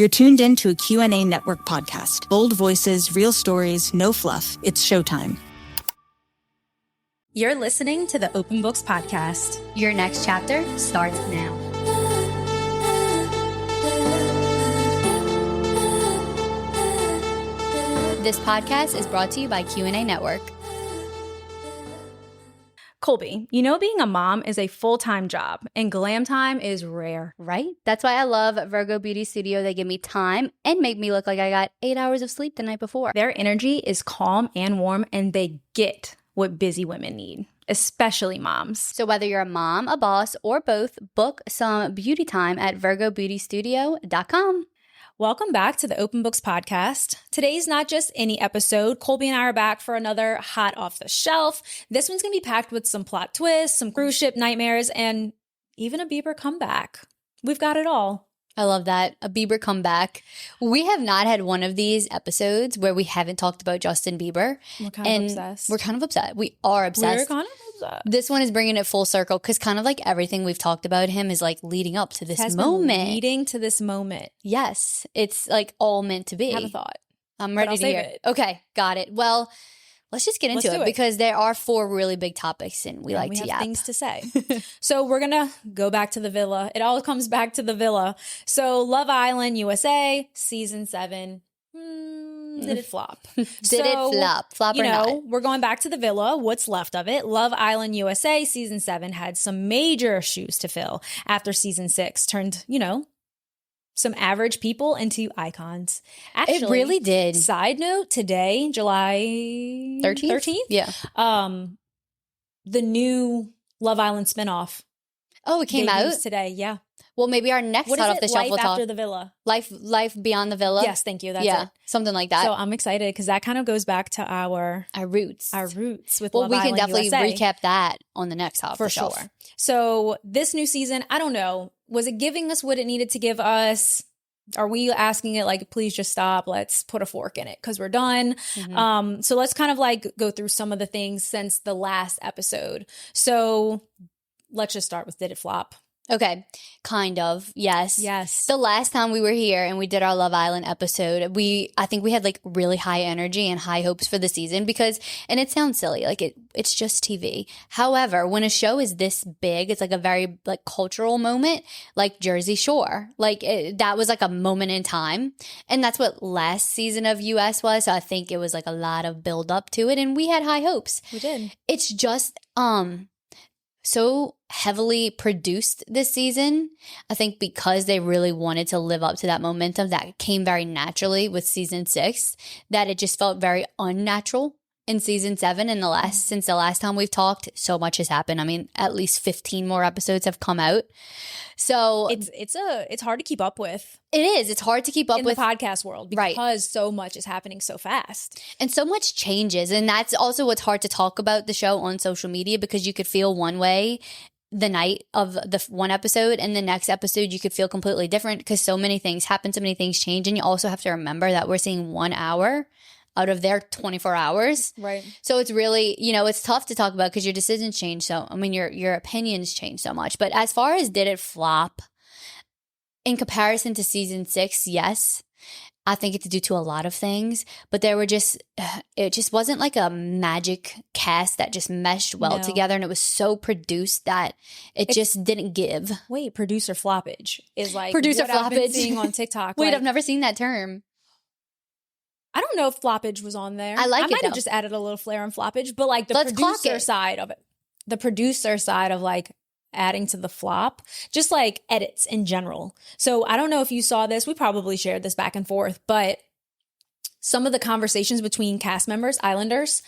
You're tuned into a Q&A Network podcast. Bold voices, real stories, no fluff. It's showtime. You're listening to the Open Books podcast. Your next chapter starts now. This podcast is brought to you by Q&A Network. Colby, you know being a mom is a full-time job and glam time is rare. Right? That's why I love Virgo Beauty Studio. They give me time and make me look like I got 8 hours of sleep the night before. Their energy is calm and warm, and they get what busy women need, especially moms. So whether you're a mom, a boss, or both, book some beauty time at virgobeautystudio.com. Welcome back to the Open Books podcast. Today's not just any episode. Colby and I are back for another hot off the shelf. This one's going to be packed with some plot twists, some cruise ship nightmares, and even a Bieber comeback. We've got it all. I love that. A Bieber comeback. We have not had one of these episodes where we haven't talked about Justin Bieber. We're kind of obsessed. We're kind of upset. We are obsessed. We're kind of upset. This one is bringing it full circle because kind of like everything we've talked about him is like leading up to this moment. Leading to this moment. Yes. It's like all meant to be. Have a thought. I'm ready to hear it. Okay. Got it. Well, let's just get into it because there are 4 really big topics and we like to yap. Things to say. So we're going to go back to the villa. It all comes back to the villa. So Love Island USA season 7. Did it flop? Did it flop? Flop or not? We're going back to the villa. What's left of it? Love Island USA season 7 had some major shoes to fill after season 6 turned, some average people into icons. Actually, it really did. Side note, today, July 13th? Yeah. The new Love Island spinoff. Oh, it came out today. Yeah. Well, maybe our next hot off the shelf will talk. After the villa. Life beyond the villa. Yes, thank you. That's it. Something like that. So I'm excited because that kind of goes back to our roots. Our roots with Well, Love we Island can definitely USA. recap that on the next hot off the shelf. For sure. So this new season, I don't know. Was it giving us what it needed to give us? Are we asking it like, please just stop? Let's put a fork in it because we're done. Mm-hmm. So let's kind of like go through some of the things since the last episode. So let's just start with did it flop? Okay, kind of, yes. Yes. The last time we were here and we did our Love Island episode, I think we had like really high energy and high hopes for the season because, and it sounds silly, like it's just TV. However, when a show is this big, it's like a very like cultural moment, like Jersey Shore. Like that was like a moment in time. And that's what last season of US was. So I think it was like a lot of build up to it and we had high hopes. We did. It's just, so heavily produced this season, I think because they really wanted to live up to that momentum that came very naturally with season 6, that it just felt very unnatural in season 7. And since the last time we've talked, so much has happened. I mean, at least 15 more episodes have come out. So it's hard to keep up with. It is. It's hard to keep up with the podcast world because so much is happening so fast. And so much changes. And that's also what's hard to talk about the show on social media because you could feel one way the night of the one episode and the next episode you could feel completely different because so many things happen, so many things change. And you also have to remember that we're seeing 1 hour out of their 24 hours. Right. So it's really, it's tough to talk about because your decisions change. So, I mean, your opinions change so much. But as far as did it flop, in comparison to season 6, yes. I think it's due to a lot of things, but it just wasn't like a magic cast that just meshed well together. And it was so produced that it just didn't give. Wait, producer floppage is like producer what floppage. I've been seeing on TikTok. Wait, I've never seen that term. I don't know if floppage was on there. I might have just added a little flair on floppage, but like the producer side of it, the producer side of like adding to the flop, just like edits in general. So I don't know if you saw this. We probably shared this back and forth, but some of the conversations between cast members, Islanders,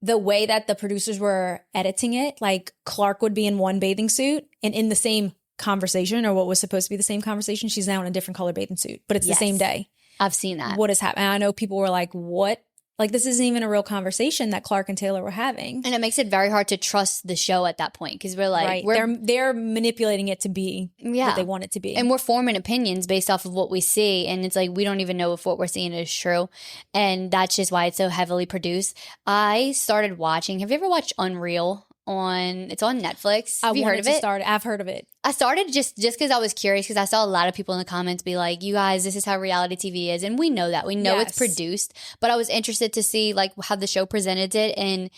the way that the producers were editing it, like Clark would be in one bathing suit and in the same conversation or what was supposed to be the same conversation, she's now in a different color bathing suit, but it's the same day. I've seen that. What has happened? I know people were like, what? Like, this isn't even a real conversation that Clark and Taylor were having. And it makes it very hard to trust the show at that point because we're like, they're manipulating it to be what they want it to be. And we're forming opinions based off of what we see. And it's like, we don't even know if what we're seeing is true. And that's just why it's so heavily produced. I started watching. Have you ever watched Unreal it's on Netflix. Have you heard of it? I've heard of it. I started just because I was curious, because I saw a lot of people in the comments be like, you guys, this is how reality TV is. And we know that. We know it's produced. But I was interested to see like how the show presented it. And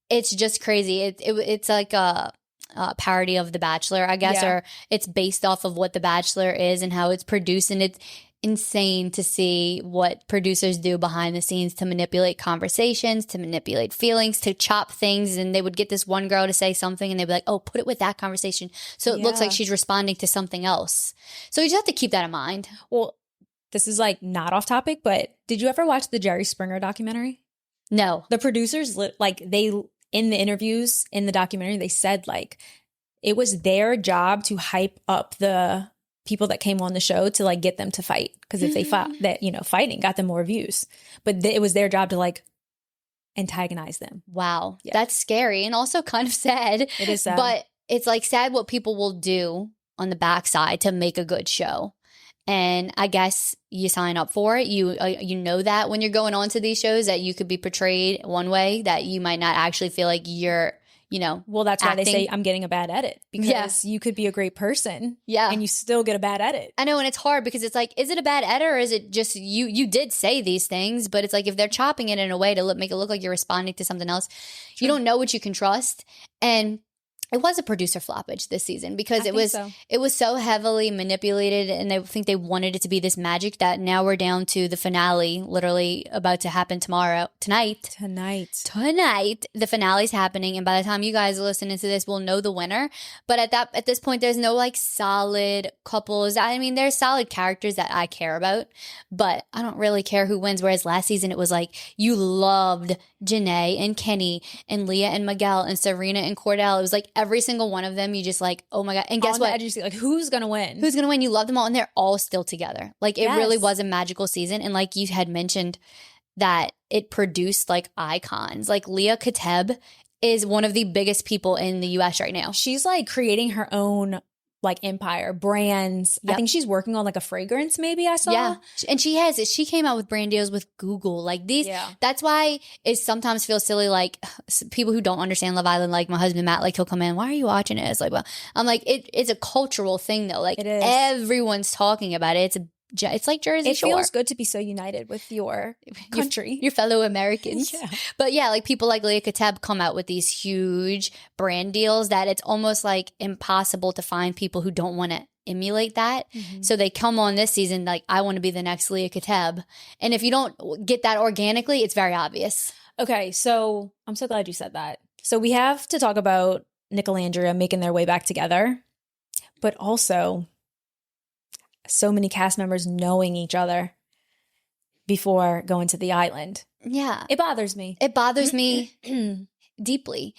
it's just crazy. It's like a parody of The Bachelor, I guess, or it's based off of what The Bachelor is and how it's produced. And it's insane to see what producers do behind the scenes to manipulate conversations, to manipulate feelings, to chop things. And they would get this one girl to say something and they'd be like, oh, put it with that conversation. So it looks like she's responding to something else. So you just have to keep that in mind. Well, this is like not off topic, but did you ever watch the Jerry Springer documentary? No. The producers, in the interviews in the documentary, they said like it was their job to hype up the people that came on the show to like get them to fight, because if they fought, that, you know, fighting got them more views, but it was their job to like antagonize them. Wow. That's scary and also kind of sad. It is sad. But it's like sad what people will do on the backside to make a good show. And I guess you sign up for it. You know that when you're going on to these shows that you could be portrayed one way that you might not actually feel like you're, you know, well, that's acting. why they say I'm getting a bad edit, because you could be a great person, and you still get a bad edit. I know, and it's hard because it's like, is it a bad edit or is it just you did say these things, but it's like if they're chopping it in a way to make it look like you're responding to something else, you don't know what you can trust. And it was a producer floppage this season because it was so heavily manipulated, and I think they wanted it to be this magic that now we're down to the finale, literally about to happen tonight. The finale's happening, and by the time you guys are listening to this, we'll know the winner. But at this point, there's no like solid couples. I mean, there's solid characters that I care about, but I don't really care who wins. Whereas last season, it was like you loved Janae and Kenny and Leah and Miguel and Serena and Cordell. It was like every single one of them, you just like, oh my God. And guess what? You see, like, who's going to win? Who's going to win? You love them all, and they're all still together. Like, it really was a magical season. And like you had mentioned, that it produced like icons. Like Leah Kateb is one of the biggest people in the US right now. She's like creating her own like empire, brands. I think she's working on like a fragrance, maybe I saw. Yeah. And she came out with brand deals with Google. Like these, that's why it sometimes feels silly. Like people who don't understand Love Island, like my husband, Matt, like he'll come in, why are you watching it? It's like, well, I'm like, it's a cultural thing though. Like everyone's talking about it. It's like Jersey Shore. It feels good to be so united with your country. Your fellow Americans. But yeah, like people like Leah Kateb come out with these huge brand deals that it's almost like impossible to find people who don't want to emulate that. So they come on this season like, I want to be the next Leah Kateb. And if you don't get that organically, it's very obvious. Okay, so I'm so glad you said that. So we have to talk about Nick and Andrea making their way back together, but also so many cast members knowing each other before going to the island. Yeah. It bothers me. It bothers me deeply.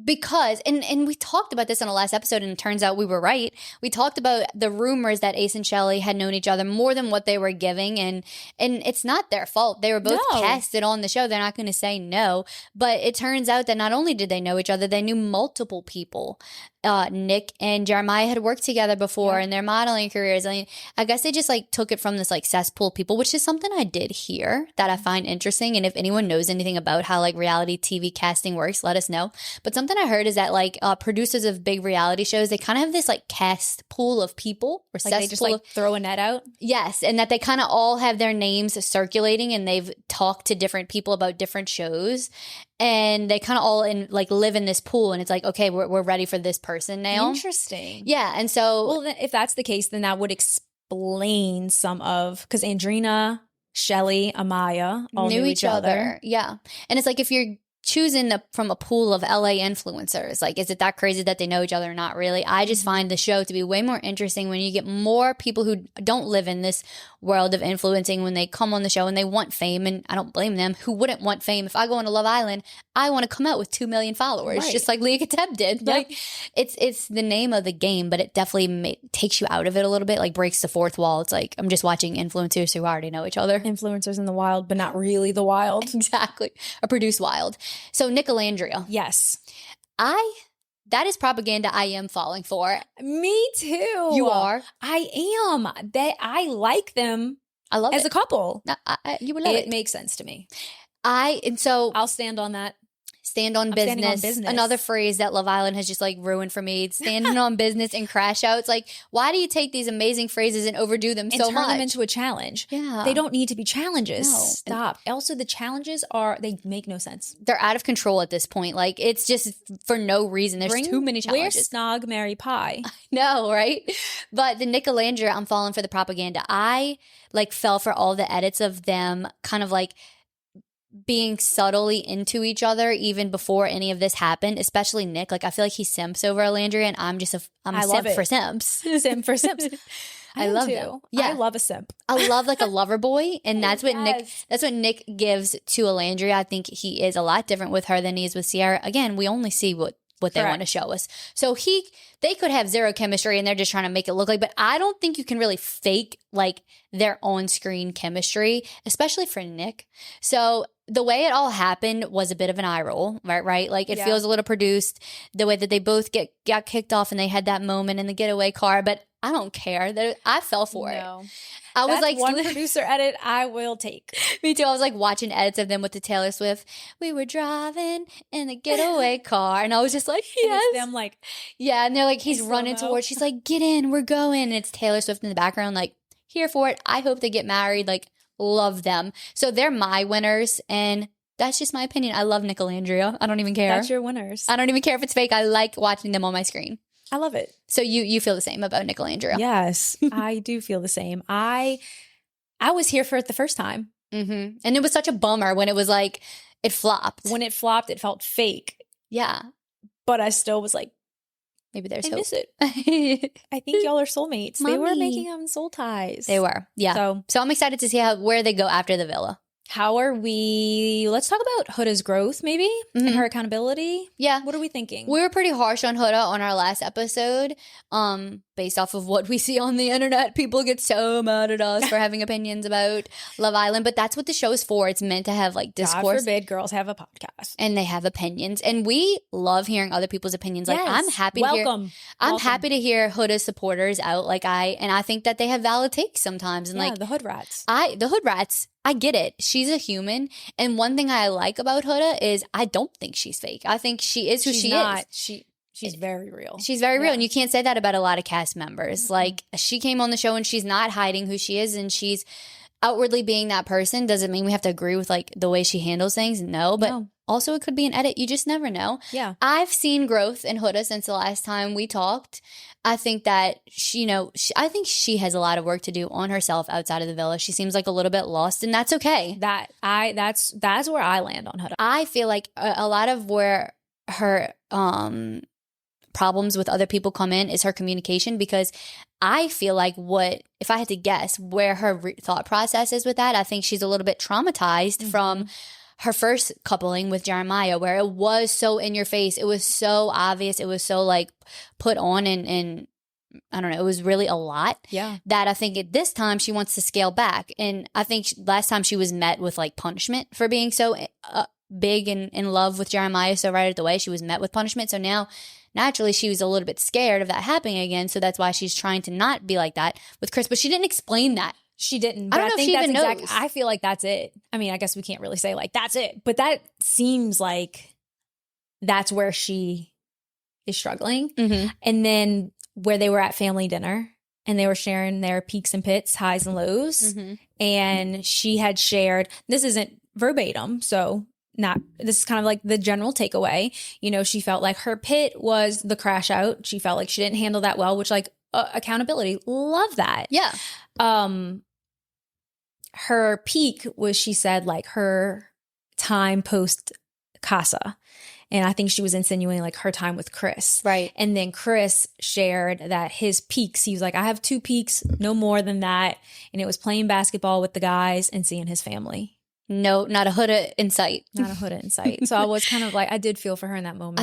Because, and we talked about this in the last episode, and it turns out we were right. We talked about the rumors that Ace and Shelley had known each other more than what they were giving, and it's not their fault. They were both casted on the show. They're not going to say no. But it turns out that not only did they know each other, they knew multiple people. Nick and Jeremiah had worked together before in their modeling careers. I mean, I guess they just like took it from this like cesspool of people, which is something I did hear that I find interesting. And if anyone knows anything about how like reality TV casting works, let us know. But something I heard is that like producers of big reality shows, they kind of have this like cast pool of people, or like they just like throw a net out. Yes, and that they kind of all have their names circulating, and they've talked to different people about different shows. And they kind of all live in this pool, and it's like, okay, we're ready for this person now. Interesting. Yeah, and so well, if that's the case, then that would explain some of, because Andrina, Shelley, Amaya all knew each other. Yeah, and it's like if you're choosing from a pool of LA influencers, like, is it that crazy that they know each other or not really? I just find the show to be way more interesting when you get more people who don't live in this world of influencing when they come on the show and they want fame. And I don't blame them. Who wouldn't want fame? If I go into Love Island, I want to come out with 2 million followers, just like Leah Kateb did. Yep. Like, it's the name of the game, but it definitely takes you out of it a little bit, like breaks the fourth wall. It's like, I'm just watching influencers who already know each other. Influencers in the wild, but not really the wild. Exactly. Or produce wild. So Nick and Andrea. Yes. That is propaganda I am falling for. Me too. You are? I am. I like them. I love as it. a couple. You would love it. It makes sense to me. So I'll stand on that. Stand on standing on business. business. Another phrase that Love Island has just like ruined for me. Standing on business and crash outs. Like, why do you take these amazing phrases and overdo them so much? And turn them into a challenge. Yeah. They don't need to be challenges. No. Stop. Also, the challenges they make no sense. They're out of control at this point. Like, it's just for no reason. There's too many challenges. Where's Snog, Marry, Pie? No, right? But the Nicolandria, I'm falling for the propaganda. I like fell for all the edits of them kind of like being subtly into each other even before any of this happened, especially Nick. Like, I feel like he simps over Alandria, and I'm a simp for simps. Simp for simps. I love it. Yeah, I love a simp. I love like a lover boy, and that's what Nick gives to Alandria. I think he is a lot different with her than he is with Sierra. Again, we only see what they want to show us. So they could have zero chemistry and they're just trying to make it look like, but I don't think you can really fake like their on-screen chemistry, especially for Nick. So the way it all happened was a bit of an eye roll, right? Like, it feels a little produced, the way that they both got kicked off and they had that moment in the getaway car, but I don't care. I fell for it. I was like, one producer edit I will take. Me too. I was like watching edits of them with the Taylor Swift. We were driving in the getaway car, and I was just like, yes. And it's them like, yeah, and they're like, he's running towards. She's like, get in, we're going. And it's Taylor Swift in the background, like, here for it. I hope they get married. Like, love them. So they're my winners, and that's just my opinion. I love Nicolandria. I don't even care. That's your winners. I don't even care if it's fake. I like watching them on my screen. I love it. So you feel the same about Nicolandria? Yes, I do feel the same. I was here for it the first time. Mm-hmm. And it was such a bummer when it was like, it flopped. When it flopped, it felt fake. Yeah. But I still was like, maybe there's hope. I miss it. I think y'all are soulmates. Mommy. They were making soul ties. They were. Yeah. So I'm excited to see where they go after the villa. How are we? Let's talk about Huda's growth, maybe, and her accountability. Yeah. What are we thinking? We were pretty harsh on Huda on our last episode, based off of what we see on the internet. People get so mad at us for having opinions about Love Island, but that's what the show is for. It's meant to have like discourse. God forbid girls have a podcast. And they have opinions. And we love hearing other people's opinions. Like, I'm happy to hear. I'm happy to hear Huda's supporters out. Like, I think that they have valid takes sometimes. And like the hood rats. The hood rats. I get it. She's a human. And one thing I like about Huda is I don't think she's fake. I think she is who she is. She's very real. She's very real. And you can't say that about a lot of cast members. Mm-hmm. Like, she came on the show and she's not hiding who she is, and she's outwardly being that person. Doesn't mean we have to agree with like the way she handles things. No, but also it could be an edit. You just never know. Yeah. I've seen growth in Huda since the last time we talked. I think that I think she has a lot of work to do on herself outside of the villa. She seems like a little bit lost, and that's okay. That's where I land on Huda. I feel like a lot of where her problems with other people come in is her communication, because I feel like if I had to guess where her thought process is with that, I think she's a little bit traumatized from her first coupling with Jeremiah, where it was so in your face. It was so obvious. It was so like put on, and I don't know, it was really a lot. Yeah. That I think at this time she wants to scale back. And I think last time she was met with like punishment for being so big and in love with Jeremiah. So right at the way, she was met with punishment. So now naturally she was a little bit scared of that happening again. So that's why she's trying to not be like that with Chris. But she didn't explain that. She didn't. But I don't know if she even knows. I feel like that's it. I mean, I guess we can't really say like that's it, but that seems like that's where she is struggling. Mm-hmm. And then where they were at family dinner and they were sharing their peaks and pits, highs and lows. Mm-hmm. And she had shared, this isn't verbatim, so this is kind of like the general takeaway. You know, she felt like her pit was the crash out. She felt like she didn't handle that well, which like accountability. Love that. Yeah. Her peak was, she said, like her time post Casa. And I think she was insinuating like her time with Chris. Right. And then Chris shared that his peaks, he was like, I have 2 peaks, no more than that. And it was playing basketball with the guys and seeing his family. No, not a Huda in sight. Not a Huda in sight. So I was kind of like, I did feel for her in that moment.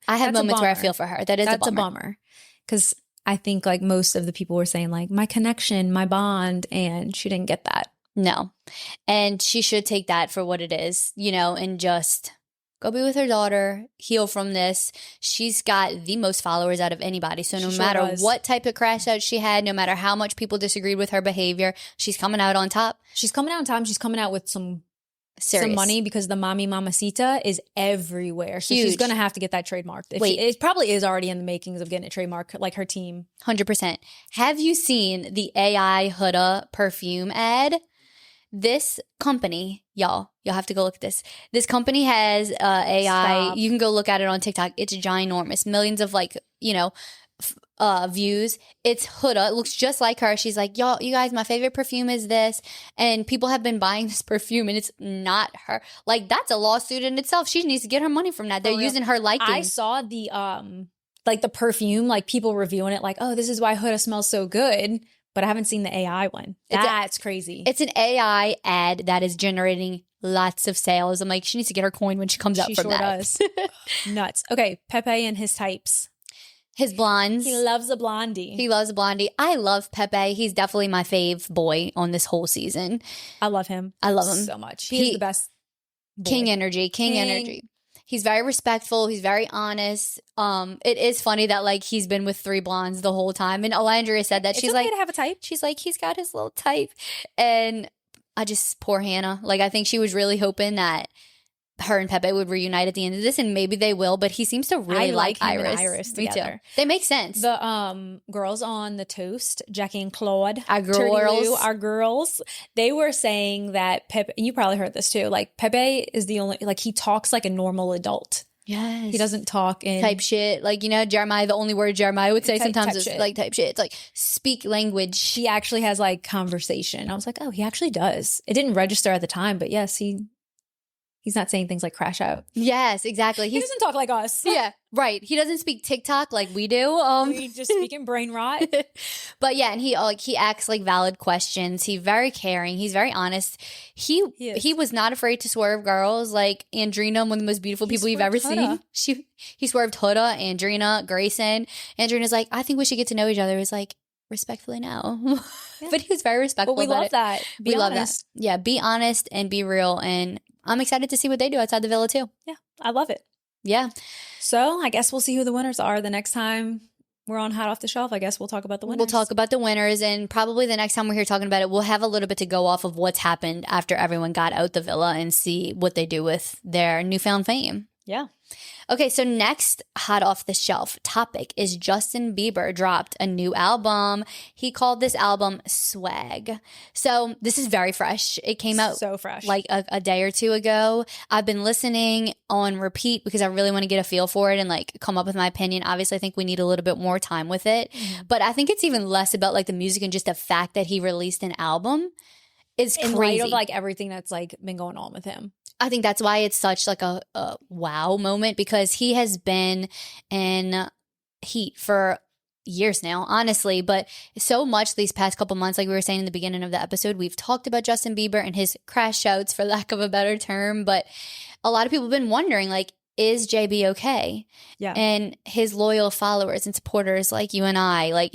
I have moments where I feel for her. That's a bummer. Because I think like most of the people were saying like my connection, my bond, and she didn't get that. No. And she should take that for what it is, you know, and just go be with her daughter, heal from this. She's got the most followers out of anybody. So no matter what type of crash out she had, no matter how much people disagreed with her behavior, she's coming out on top. She's coming out on top. She's coming out with some some money because the Mami Mamacita is everywhere. So Huge. she's going to have to get that trademarked. It probably is already in the makings of getting it trademarked, like her team. 100%. Have you seen the AI Huda perfume ad? This company, y'all have to go look at this. This company has AI. Stop. You can go look at it on TikTok. It's ginormous. Millions of views. It's Huda. It looks just like her. She's like, y'all, you guys, my favorite perfume is this. And people have been buying this perfume and it's not her. Like, that's a lawsuit in itself. She needs to get her money from that. They're using her liking. I saw the the perfume, like people reviewing it like, oh, this is why Huda smells so good. But I haven't seen the AI one. That's crazy. It's an AI ad that is generating lots of sales. I'm like, she needs to get her coin when she comes out from that. Does. Nuts. Okay, Pepe and his types. His blondes. He loves a blondie. I love Pepe. He's definitely my fave boy on this whole season. I love him. So much. He's the best boy. King energy. He's very respectful. He's very honest. It is funny that like he's been with 3 blondes the whole time. And Alandria said that it's she's okay like to have a type. She's like, he's got his little type. And poor Hannah. Like, I think she was really hoping that her and Pepe would reunite at the end of this, and maybe they will, but he seems to really like Iris. And Iris Me together. too. They make sense. The girls on the Toast, Jackie and Claude, our girls, they were saying that Pepe, and you probably heard this too, like Pepe is the only, like he talks like a normal adult. Yes. He doesn't talk in type shit. Like, Jeremiah, the only word Jeremiah would say sometimes is shit. like type shit. It's like speak language. He actually has like conversation. I was like, oh, he actually does. It didn't register at the time, but yes, he's not saying things like crash out. Yes, exactly. He doesn't talk like us. Yeah, right. He doesn't speak TikTok like we do. We just speak in brain rot. But yeah, and he asks like valid questions. He's very caring. He's very honest. He was not afraid to swerve girls like Andrina, one of the most beautiful people you've ever seen. He swerved Huda, Andrina, Grayson. Andrina's like, I think we should get to know each other. He's like, respectfully no. Yeah. But he was very respectful. But we love that. We love that. Yeah, be honest and be real. And I'm excited to see what they do outside the villa too. Yeah, I love it. Yeah. So I guess we'll see who the winners are the next time we're on Hot Off the Shelf. I guess we'll talk about the winners. We'll talk about the winners, and probably the next time we're here talking about it, we'll have a little bit to go off of what's happened after everyone got out the villa and see what they do with their newfound fame. Yeah. Okay, so next Hot Off the Shelf topic is Justin Bieber dropped a new album. He called this album Swag. So this is very fresh. It came out so fresh, like a day or two ago. I've been listening on repeat because I really want to get a feel for it and like come up with my opinion. Obviously, I think we need a little bit more time with it. Mm-hmm. But I think it's even less about like the music and just the fact that he released an album is crazy. In light of like everything that's like been going on with him. I think that's why it's such like a wow moment, because he has been in heat for years now, honestly, but so much these past couple months, like we were saying in the beginning of the episode, we've talked about Justin Bieber and his crash outs, for lack of a better term, but a lot of people have been wondering, like, is JB okay? Yeah. And his loyal followers and supporters like you and I, like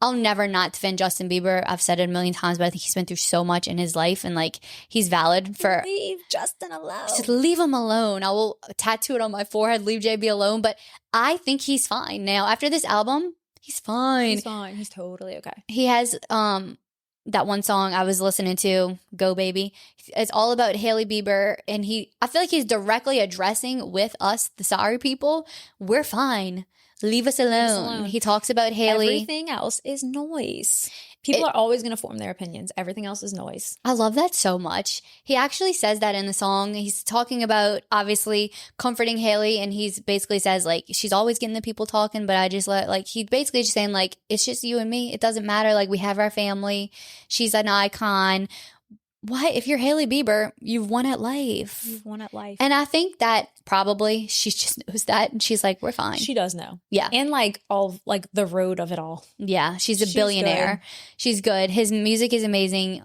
I'll never not defend Justin Bieber. I've said it a million times, but I think he's been through so much in his life, and like he's valid for— Leave Justin alone. Just leave him alone. I will tattoo it on my forehead, leave JB alone, but I think he's fine. Now, after this album, he's fine. He's fine. He's totally okay. He has that one song I was listening to, Go Baby. It's all about Hailey Bieber, and I feel like he's directly addressing with us, the sorry people. We're fine. Leave us alone. He talks about Hailey. Everything else is noise. People are always going to form their opinions. Everything else is noise. I love that so much. He actually says that in the song. He's talking about obviously comforting Hailey, and he's basically says like, she's always getting the people talking, but I just he basically just saying like, it's just you and me. It doesn't matter. Like, we have our family. She's an icon. What? If you're Hailey Bieber, you've won at life. You've won at life. And I think that probably she just knows that, and she's like, we're fine. She does know. Yeah. And like all like the road of it all. Yeah. She's a billionaire. Good. She's good. His music is amazing.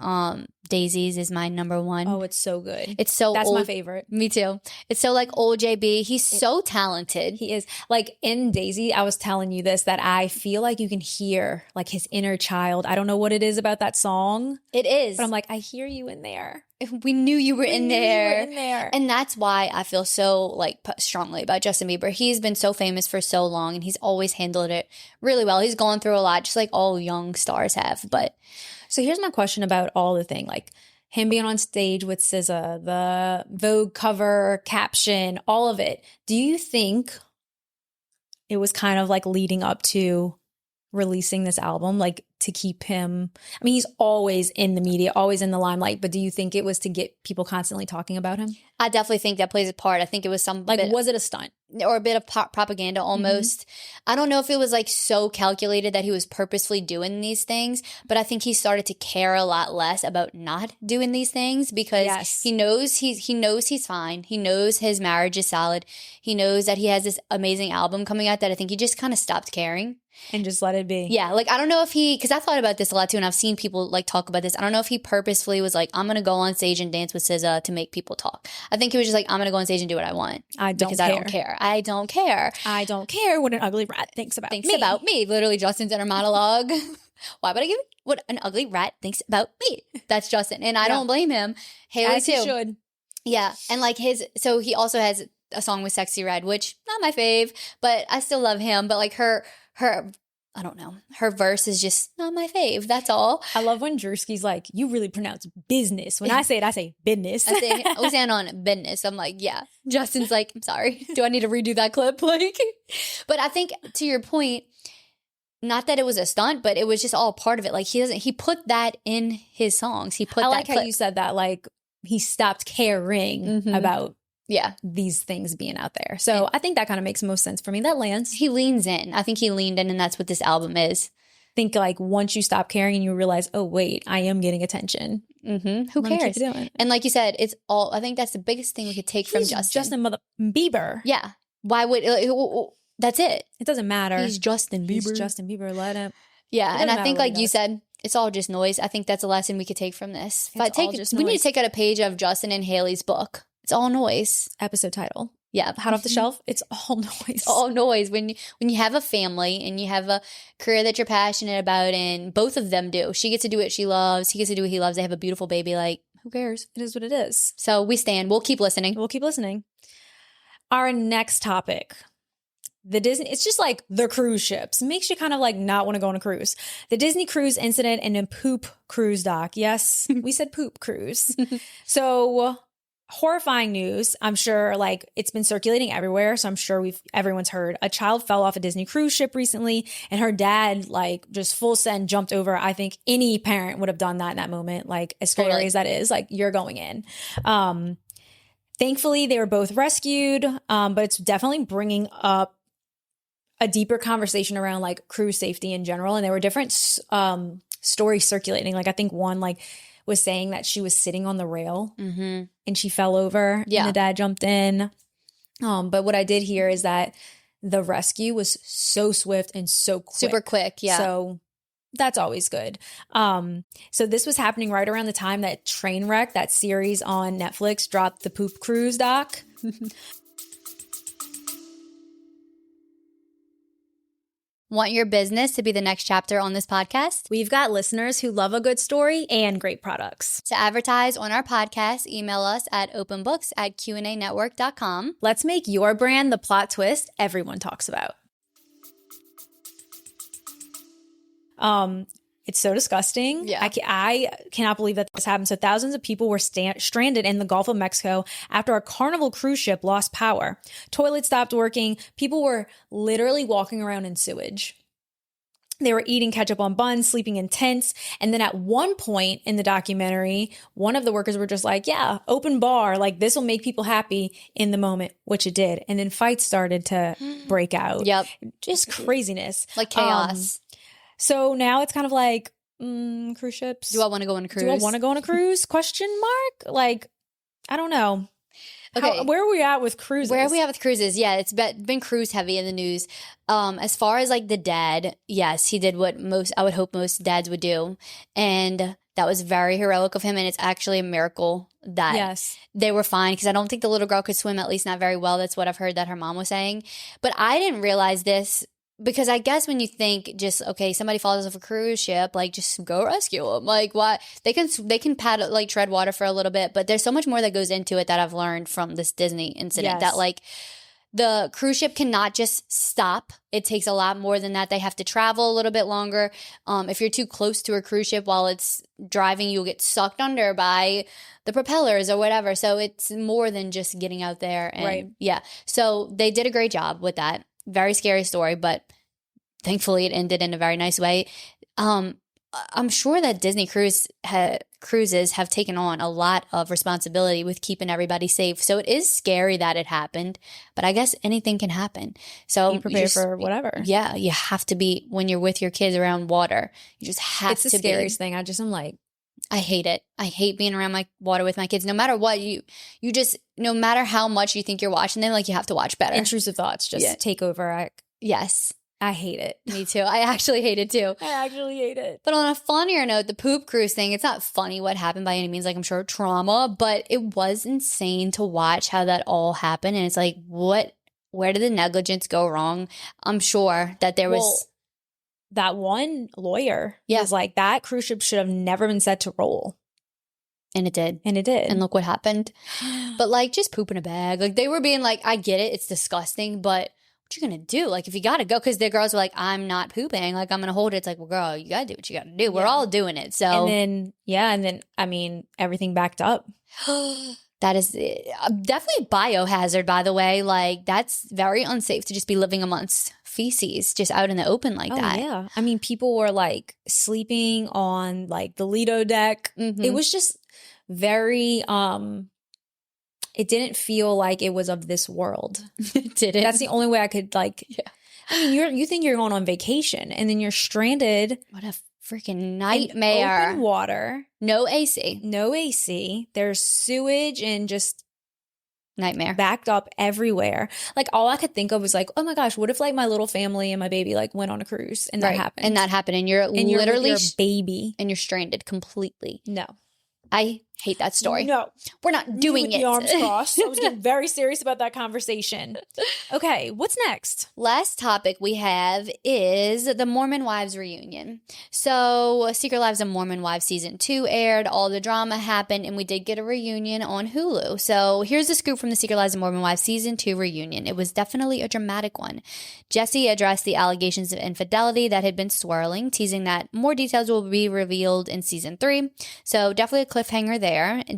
Daisies is my number one. Oh, it's so good. It's so That's old. my favorite. Me too. It's so like old JB. He's so talented. He is. Like in Daisy, I was telling you this, that I feel like you can hear like his inner child. I don't know what it is about that song. It is. But I'm like, I hear you in there. We knew you were in there. there. And that's why I feel so like strongly about Justin Bieber. He's been so famous for so long, and he's always handled it really well. He's gone through a lot, just like all young stars have. But so here's my question about all the thing. Like, him being on stage with SZA, the Vogue cover caption, all of it. Do you think it was kind of like leading up to releasing this album, like to keep him, I mean, he's always in the media, always in the limelight, but do you think it was to get people constantly talking about him? I definitely think that plays a part. I think it was some like, was it a stunt? Or a bit of propaganda almost. I don't know if it was like so calculated that he was purposefully doing these things, but I think he started to care a lot less about not doing these things because he knows he's fine. He knows his marriage is solid. He knows that he has this amazing album coming out that I think he just kind of stopped caring. And just let it be. Yeah, like I don't know if because I thought about this a lot too, and I've seen people like talk about this. I don't know if he purposefully was like, I'm going to go on stage and dance with SZA to make people talk. I think he was just like, I'm going to go on stage and do what I want. I don't care. I don't care what an ugly rat thinks about me. Literally Justin's inner monologue. Why would I give what an ugly rat thinks about me? That's Justin. And I don't blame him. Haley as too. He should. Yeah. And like so he also has a song with Sexy Red, which not my fave, but I still love him. But like her I don't know. Her verse is just not my fave. That's all. I love when Drewski's like, you really pronounce business. When I say it, I say business. I stand on business. I'm like, yeah. Justin's like, I'm sorry. Do I need to redo that clip? Like, but I think to your point, not that it was a stunt, but it was just all part of it. Like he put that in his songs. He put I that like how you said that. Like he stopped caring about these things being out there. So I think that kind of makes most sense for me. That lands. He leans in. I think he leaned in, and that's what this album is. Think like once you stop caring and you realize, oh wait, I am getting attention. Who cares? And like you said, it's all. I think that's the biggest thing we could take from Justin Bieber. Yeah. Why would that's it? It doesn't matter. He's Justin Bieber. Let him. Yeah, and I think like you said, it's all just noise. I think that's a lesson we could take from this. We need to take out a page of Justin and Haley's book. It's all noise. Episode title. Yeah. Hot off the shelf. It's all noise. It's all noise. When you have a family and you have a career that you're passionate about, and both of them do. She gets to do what she loves. He gets to do what he loves. They have a beautiful baby. Like, who cares? It is what it is. So we stand. We'll keep listening. Our next topic. The Disney, it's just like the cruise ships. Makes you kind of like not want to go on a cruise. The Disney cruise incident and a poop cruise doc. Yes, we said poop cruise. So horrifying news. I'm sure like it's been circulating everywhere. So I'm sure everyone's heard. A child fell off a Disney cruise ship recently and her dad like just full send jumped over. I think any parent would have done that in that moment. Like as scary as that is, like you're going in. Thankfully they were both rescued. But it's definitely bringing up a deeper conversation around like cruise safety in general. And there were different stories circulating. Like I think one like was saying that she was sitting on the rail and she fell over and the dad jumped in. But what I did hear is that the rescue was so swift and so quick. Super quick, yeah. So that's always good. So this was happening right around the time that Trainwreck, that series on Netflix, dropped the Poop Cruise doc. Want your business to be the next chapter on this podcast? We've got listeners who love a good story and great products. To advertise on our podcast, email us at openbooks@qananetwork.com. Let's make your brand the plot twist everyone talks about. It's so disgusting. Yeah. I cannot believe that this happened. So thousands of people were stranded in the Gulf of Mexico after a Carnival cruise ship lost power. Toilets stopped working. People were literally walking around in sewage. They were eating ketchup on buns, sleeping in tents. And then at one point in the documentary, one of the workers were just like, yeah, open bar. Like this will make people happy in the moment, which it did. And then fights started to break out. Yep. Just craziness. Like chaos. So now it's kind of like, cruise ships. Do I want to go on a cruise? Do I want to go on a cruise? Question mark? Like, I don't know. Okay. Where are we at with cruises? Where are we at with cruises? Yeah, it's been cruise heavy in the news. As far as like the dad, yes, he did what I would hope most dads would do. And that was very heroic of him. And it's actually a miracle that they were fine, because I don't think the little girl could swim, at least not very well. That's what I've heard that her mom was saying. But I didn't realize this, because I guess when you think just, okay, somebody falls off a cruise ship, like just go rescue them. Like what? They can paddle, like tread water for a little bit, but there's so much more that goes into it that I've learned from this Disney incident that like The cruise ship cannot just stop. It takes a lot more than that. They have to travel a little bit longer. If you're too close to a cruise ship while it's driving, you'll get sucked under by the propellers or whatever. So it's more than just getting out there. And, right. Yeah. So they did a great job with that. Very scary story, but thankfully it ended in a very nice way. I'm sure that Disney cruises have taken on a lot of responsibility with keeping everybody safe. So it is scary that it happened, but I guess anything can happen. So be prepared for whatever. Yeah, you have to be when you're with your kids around water. You just have to be. It's the scariest thing. I'm like, I hate it. I hate being around my water with my kids. No matter what, you just, no matter how much you think you're watching them, like you have to watch better. Intrusive thoughts just take over. Yes. I hate it. Me too. I actually hate it too. I actually hate it. But on a funnier note, the poop cruise thing, it's not funny what happened by any means. Like, I'm sure trauma, but it was insane to watch how that all happened. And it's like, where did the negligence go wrong? I'm sure that there was... that one lawyer was like, that cruise ship should have never been set to roll. And it did. And look what happened. But like, just poop in a bag. Like, they were being like, I get it. It's disgusting, but... what you gonna do? Like, if you gotta go, because the girls were like, I'm not pooping, like I'm gonna hold it. It's like, well, girl, you gotta do what you gotta do. We're all doing it. So and then I mean, everything backed up. That is definitely biohazard, by the way. Like, that's very unsafe to just be living amongst feces just out in the open like that. Yeah, I mean, people were like sleeping on like the Lido deck. It was just very it didn't feel like it was of this world. It didn't. That's the only way I could like. Yeah. I mean, you think you're going on vacation and then you're stranded. What a freaking nightmare! In open water, no AC, no AC. There's sewage and just nightmare backed up everywhere. Like, all I could think of was like, oh my gosh, what if like my little family and my baby like went on a cruise and that happened, and you're literally your baby and you're stranded completely. No. I hate that story. No. We're not doing it. The arms crossed. I was getting very serious about that conversation. Okay, what's next? Last topic we have is the Mormon Wives reunion. So Secret Lives of Mormon Wives season 2 aired. All the drama happened, and we did get a reunion on Hulu. So here's the scoop from the Secret Lives of Mormon Wives season 2 reunion. It was definitely a dramatic one. Jesse addressed the allegations of infidelity that had been swirling, teasing that more details will be revealed in season 3. So definitely a cliffhanger there.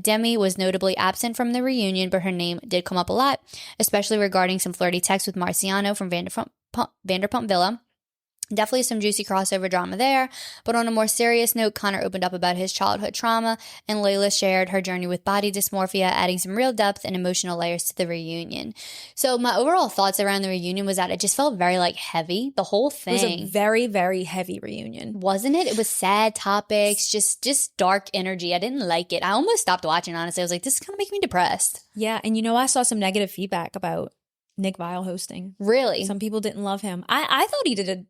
Demi was notably absent from the reunion, but her name did come up a lot, especially regarding some flirty texts with Marciano from Vanderpump Villa. Definitely some juicy crossover drama there, but on a more serious note, Connor opened up about his childhood trauma, and Layla shared her journey with body dysmorphia, adding some real depth and emotional layers to the reunion. So my overall thoughts around the reunion was that it just felt very like heavy, the whole thing. It was a very, very heavy reunion. Wasn't it? It was sad topics, just dark energy. I didn't like it. I almost stopped watching, honestly. I was like, this is kind of making me depressed. Yeah, and you know, I saw some negative feedback about Nick Viall hosting. Really? Some people didn't love him. I thought he did a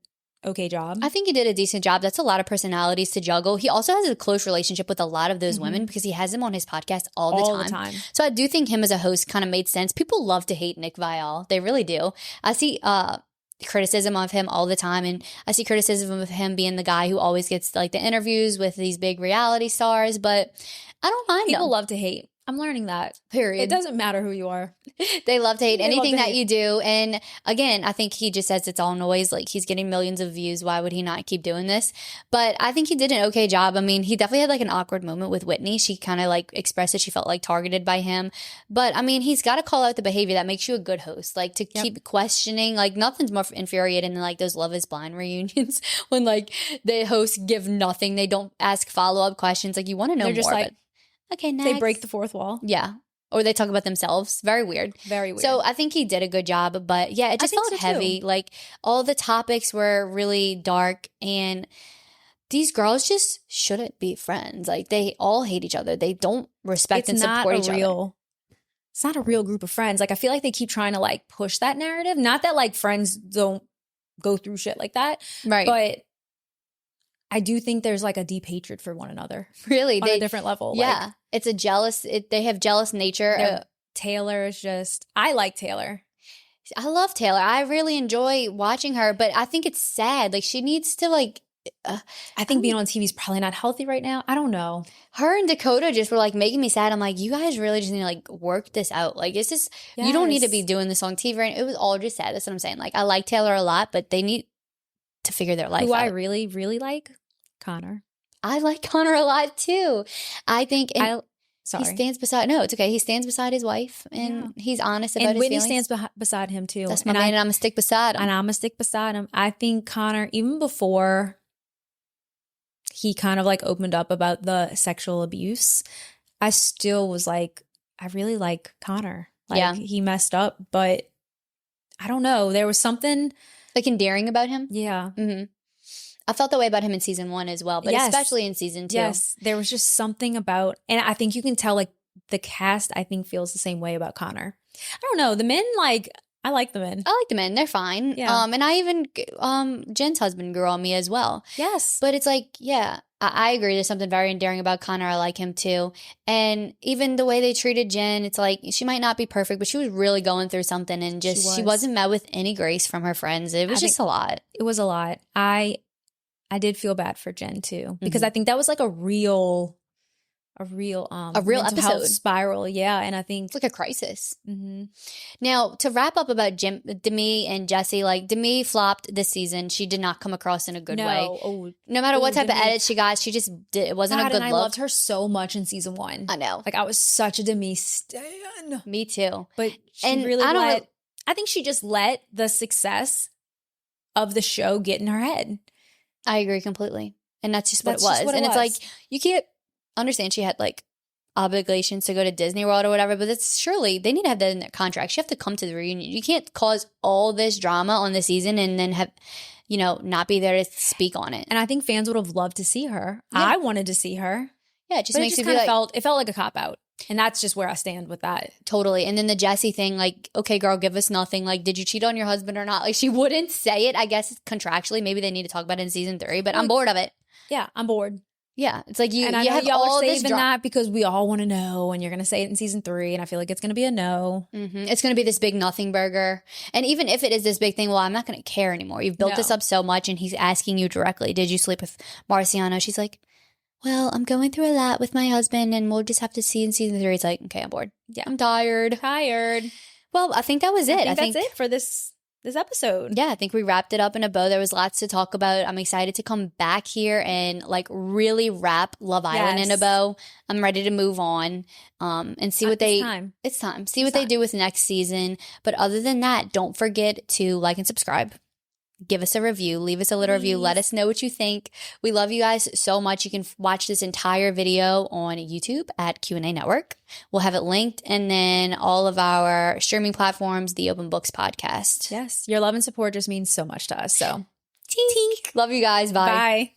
okay job. I think he did a decent job. That's a lot of personalities to juggle. He also has a close relationship with a lot of those women because he has them on his podcast all the time. So I do think him as a host kind of made sense. People love to hate Nick Viall. They really do. I see criticism of him all the time, and I see criticism of him being the guy who always gets like the interviews with these big reality stars, but I don't mind People him. love to hate. I'm learning that. Period. It doesn't matter who you are. They love to hate anything that you do. And again, I think he just says it's all noise. Like, he's getting millions of views. Why would he not keep doing this? But I think he did an okay job. I mean, he definitely had like an awkward moment with Whitney. She kind of like expressed that she felt like targeted by him. But I mean, he's got to call out the behavior that makes you a good host. Like, to keep questioning, like, nothing's more infuriating than like those Love is Blind reunions when like the hosts give nothing. They don't ask follow-up questions. Like, you want to know more. They're just like, okay, next. They break the fourth wall. Yeah. Or they talk about themselves. Very weird. Very weird. So I think he did a good job. But yeah, it just felt heavy. Too. Like, all the topics were really dark. And these girls just shouldn't be friends. Like, they all hate each other. They don't respect and support each other. It's not a real group of friends. Like, I feel like they keep trying to like push that narrative. Not that like friends don't go through shit like that. Right. But I do think there's like a deep hatred for one another. Really? On a different level. Yeah. Like, it's a jealous, they have jealous nature. Taylor is just, I like Taylor. I love Taylor. I really enjoy watching her, but I think it's sad. Like, she needs to like I think being on TV is probably not healthy right now. I don't know. Her and Dakota just were like making me sad. I'm like, you guys really just need to like work this out. Like, it's just, you don't need to be doing this on TV. Right? It was all just sad. That's what I'm saying. Like, I like Taylor a lot, but they need to figure their life out. Who I really, really like? Connor. I like Connor a lot too. I think Sorry. he stands beside, no, it's okay. He stands beside his wife and he's honest about his Whitney feelings. stands beside him too. That's my man, and I'm going to stick beside him. And I'm going to stick beside him. I think Connor, even before he kind of like opened up about the sexual abuse, I still was like, I really like Connor. Like, he messed up, but I don't know. There was something like endearing about him. Yeah. Mm-hmm. I felt that way about him in season 1 as well, but especially in season 2. Yes, there was just something about, and I think you can tell like the cast, I think, feels the same way about Connor. I don't know. The men, like, I like the men. I like the men. They're fine. Yeah. And I even, Jen's husband grew on me as well. Yes. But it's like, I agree. There's something very endearing about Connor. I like him too. And even the way they treated Jen, it's like, she might not be perfect, but she was really going through something, and just, she wasn't met with any grace from her friends. It was just a lot. It was a lot. I did feel bad for Jen too, because I think that was like a real episode spiral. Yeah. And I think it's like a crisis. Mm-hmm. Now, to wrap up about Demi and Jesse, like, Demi flopped this season. She did not come across in a good way. No matter what type of edit she got, she just it wasn't a good look. I loved her so much in season 1. I know. Like, I was such a Demi stan. Me too. But I think she just let the success of the show get in her head. I agree completely. And that's just what it was. It's like, you can't understand she had like obligations to go to Disney World or whatever, but it's surely they need to have that in their contract. She have to come to the reunion. You can't cause all this drama on the season and then have, not be there to speak on it. And I think fans would have loved to see her. Yeah. I wanted to see her. Yeah, it just makes it felt like a cop out. And that's just where I stand with that. Totally. And then the Jessie thing, like, okay, girl, give us nothing. Like, did you cheat on your husband or not? Like, she wouldn't say it. I guess contractually, maybe they need to talk about it in season 3, but I'm bored of it. Yeah, I'm bored. Yeah. It's like you and I know have y'all all are this saving that because we all want to know, and you're going to say it in season 3, and I feel like it's going to be a no. Mm-hmm. It's going to be this big nothing burger. And even if it is this big thing, well, I'm not going to care anymore. You've built this up so much, and he's asking you directly, did you sleep with Marciano? She's like, well, I'm going through a lot with my husband, and we'll just have to see in season 3. It's like, okay, I'm bored. Yeah, I'm tired. Well, I think that was it. I think that's it for this episode. Yeah, I think we wrapped it up in a bow. There was lots to talk about. I'm excited to come back here and like really wrap Love Island in a bow. I'm ready to move on and see what it's time. See what they do with next season. But other than that, don't forget to like and subscribe. Give us a review. Leave us a little review. Let us know what you think. We love you guys so much. You can watch this entire video on YouTube at Q&A Network. We'll have it linked. And then all of our streaming platforms, the Open Books podcast. Yes. Your love and support just means so much to us. So, tink. Love you guys. Bye. Bye.